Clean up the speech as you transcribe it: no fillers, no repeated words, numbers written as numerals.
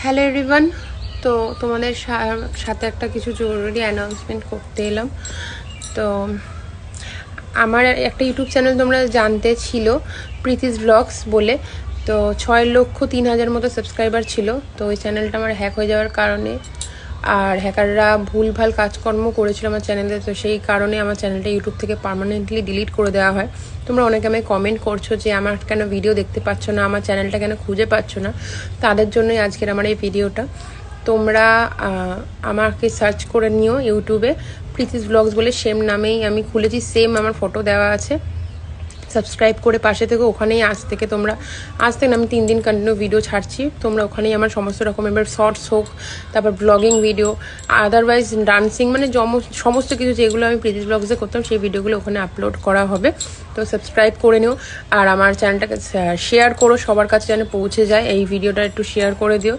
Hello everyone. তো তোমাদের সাথে একটা কিছু জরুরি অ্যানাউন্সমেন্ট করতে এলাম। তো আমার একটা ইউটিউব চ্যানেল তোমরা জানতে ছিল, প্রীতিস ব্লগস বলে। তো 6,03,000 মতো সাবস্ক্রাইবার ছিল। তো ওই চ্যানেলটা আমার হ্যাক হয়ে যাওয়ার কারণে, আর হ্যাকাররা ভুলভাল কাজকর্ম করেছিল আমার চ্যানেলে, তো সেই কারণে আমার চ্যানেলটা ইউটিউব থেকে পার্মানেন্টলি ডিলিট করে দেওয়া হয়। তোমরা অনেকে আমায় কমেন্ট করছো যে আমার কেন ভিডিও দেখতে পাচ্ছ না, আমার চ্যানেলটা কেন খুঁজে পাচ্ছ না। তাদের জন্যই আজকের আমার এই ভিডিওটা। তোমরা আমাকে সার্চ করে নিও ইউটিউবে, প্রীতিস ব্লগস বলে সেম নামেই আমি খুলেছি, সেম আমার ফটো দেওয়া আছে। সাবস্ক্রাইব করে পাশে থেকে ওখানেই আজ থেকে না, আমি 3 দিন কন্টিনিউ ভিডিও ছাড়ছি। তোমরা ওখানেই আমার সমস্ত রকমের শর্টস হোক, তারপর ব্লগিং ভিডিও, আদারওয়াইজ ডান্সিং, মানে সমস্ত কিছু যেগুলো আমি প্রীতিস ব্লগসে করতাম সেই ভিডিওগুলো ওখানে আপলোড করা হবে। তো সাবস্ক্রাইব করে নিও, আর আমার চ্যানেলটাকে শেয়ার করো, সবার কাছে যেন পৌঁছে যায়। এই ভিডিওটা একটু শেয়ার করে দিও।